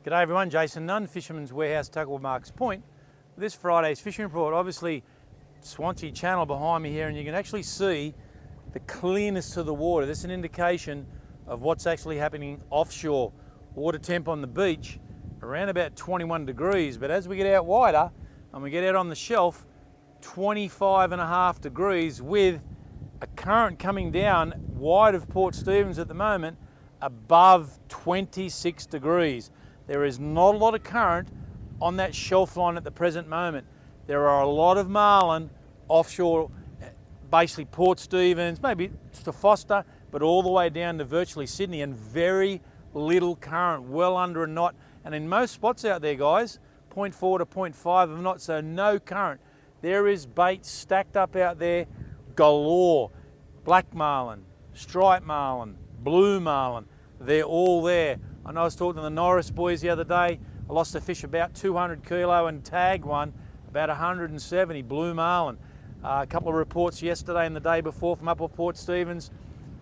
G'day everyone, Jason Nunn, Fisherman's Warehouse, Tuckle Marks Point. This Friday's fishing report, obviously Swansea Channel behind me here, and you can actually see the clearness to the water. This is an indication of what's actually happening offshore. Water temp on the beach around about 21 degrees, but as we get out wider and we get out on the shelf, 25.5 degrees with a current coming down wide of Port Stephens at the moment above 26 degrees. There is not a lot of current on that shelf line at the present moment. There are a lot of marlin offshore, basically Port Stephens, maybe to Foster, but all the way down to virtually Sydney, and very little current, well under a knot. And in most spots out there, guys, 0.4 to 0.5 of a knot, so no current. There is bait stacked up out there galore. Black marlin, striped marlin, blue marlin, they're all there. I know I was talking to the Norris boys the other day. I lost a fish about 200 kilo and tagged one about 170, blue marlin. A couple of reports yesterday and the day before from up at Port Stephens,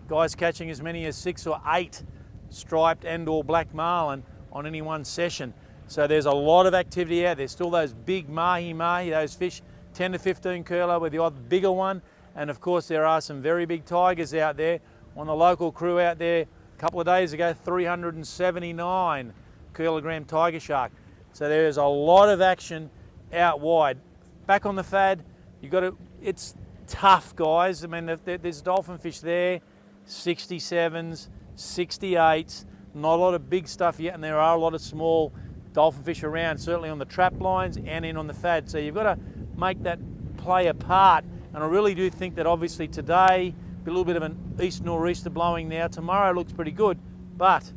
guys catching as many as 6 or 8 striped and or black marlin on any one session. So there's a lot of activity out there. Still those big mahi-mahi, those fish 10 to 15 kilo with the odd bigger one. And of course there are some very big tigers out there. On the local crew out there a couple of days ago, 379 kilogram tiger shark. So there's a lot of action out wide. Back on the fad, you got to, it's tough, guys. I mean, there's dolphin fish there, 67s, 68s, not a lot of big stuff yet, and there are a lot of small dolphin fish around, certainly on the trap lines and in on the fad. So you've got to make that play a part. And I really do think that obviously today, a little bit of an east nor'easter blowing now. Tomorrow looks pretty good, but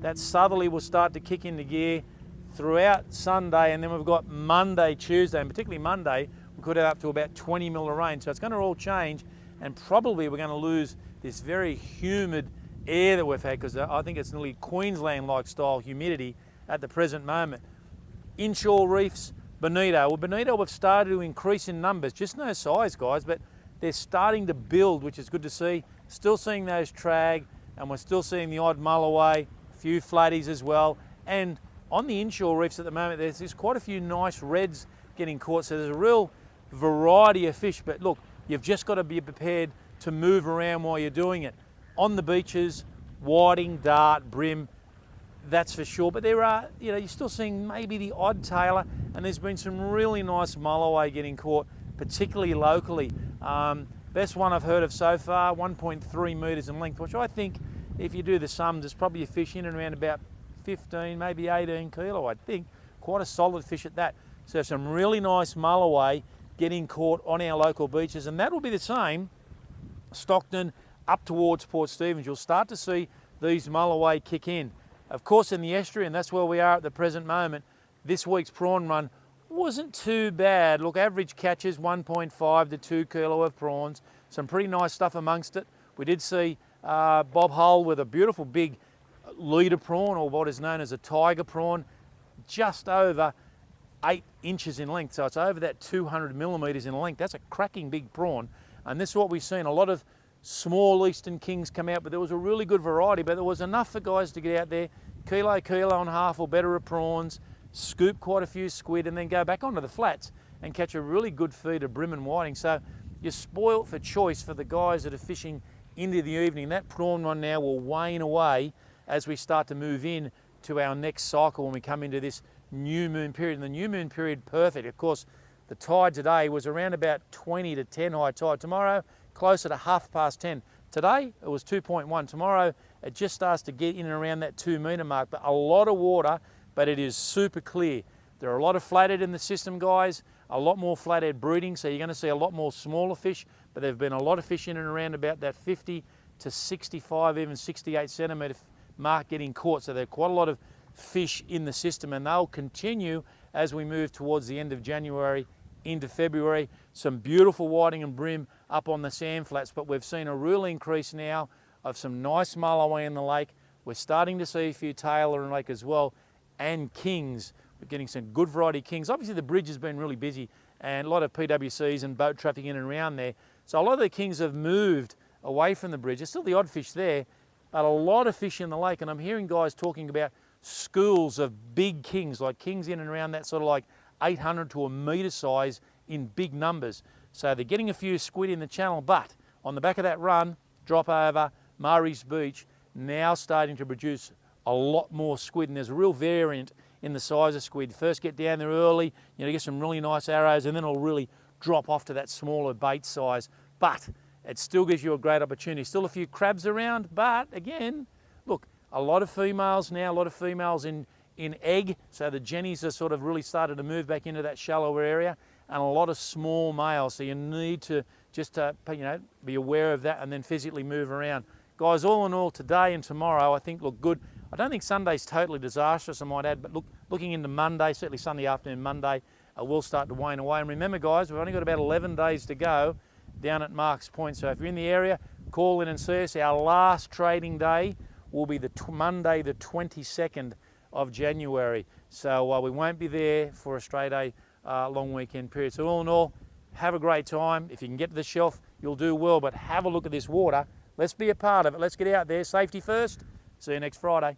that southerly will start to kick into gear throughout Sunday, and then we've got Monday, Tuesday, and particularly Monday, we could have up to about 20 mil of rain. So it's going to all change, and probably we're going to lose this very humid air that we've had, because I think it's nearly Queensland-like style humidity at the present moment. Inshore reefs, bonito. Well, bonito have started to increase in numbers, just no size, guys, but they're starting to build, which is good to see. Still seeing those trag, and we're still seeing the odd mulloway, a few flatties as well. And on the inshore reefs at the moment, there's quite a few nice reds getting caught, so there's a real variety of fish. But look, you've just got to be prepared to move around while you're doing it. On the beaches, whiting, dart, brim, that's for sure. But there are, you're still seeing maybe the odd tailor, and there's been some really nice mulloway getting caught, particularly locally. Best one I've heard of so far, 1.3 metres in length, which I think, if you do the sums, it's probably a fish in and around about 15, maybe 18 kilo, I think. Quite a solid fish at that. So some really nice mulloway getting caught on our local beaches, and that will be the same Stockton up towards Port Stephens. You'll start to see these mulloway kick in. Of course, in the estuary, and that's where we are at the present moment, this week's prawn run wasn't too bad. Look, average catches 1.5 to 2 kilo of prawns. Some pretty nice stuff amongst it. We did see Bob Hull with a beautiful big leader prawn, or what is known as a tiger prawn, just over 8 inches in length. So it's over that 200 millimeters in length. That's a cracking big prawn. And this is what we've seen. A lot of small Eastern Kings come out, but there was a really good variety. But there was enough for guys to get out there, kilo and a half or better of prawns, scoop quite a few squid, and then go back onto the flats and catch a really good feed of brim and whiting. So you're spoilt for choice for the guys that are fishing into the evening. That prawn run now will wane away as we start to move in to our next cycle when we come into this new moon period. And the new moon period, perfect. Of course, the tide today was around about 20 to 10 high tide. Tomorrow, closer to 10:30. Today, it was 2.1. Tomorrow, it just starts to get in and around that 2 metre mark, but a lot of water, but it is super clear. There are a lot of flathead in the system, guys, a lot more flathead breeding, so you're going to see a lot more smaller fish, but there have been a lot of fish in and around about that 50 to 65, even 68 centimetre mark getting caught. So there are quite a lot of fish in the system, and they'll continue as we move towards the end of January into February. Some beautiful whiting and brim up on the sand flats, but we've seen a real increase now of some nice mulloway in the lake. We're starting to see a few tailor in the lake as well, and kings. We're getting some good variety kings. Obviously the bridge has been really busy, and a lot of PWCs and boat traffic in and around there. So a lot of the kings have moved away from the bridge. There's still the odd fish there, but a lot of fish in the lake, and I'm hearing guys talking about schools of big kings, like kings in and around that sort of like 800 to a metre size in big numbers. So they're getting a few squid in the channel, but on the back of that run, drop over, Murray's Beach, now starting to produce a lot more squid, and there's a real variant in the size of squid. First get down there early, get some really nice arrows, and then it'll really drop off to that smaller bait size. But it still gives you a great opportunity. Still a few crabs around, but again, look, a lot of females now, a lot of females in egg, so the jennies are sort of really started to move back into that shallower area, and a lot of small males, so you need to just be aware of that and then physically move around. Guys, all in all, today and tomorrow I think look good. I don't think Sunday's totally disastrous, I might add, but looking into Monday, certainly Sunday afternoon, Monday, will start to wane away. And remember guys, we've only got about 11 days to go down at Marks Point, so if you're in the area, call in and see us. Our last trading day will be Monday the 22nd of January, so we won't be there for a straight A long weekend period. So all in all, have a great time. If you can get to the shelf, you'll do well, but have a look at this water. Let's be a part of it. Let's get out there. Safety first. See you next Friday.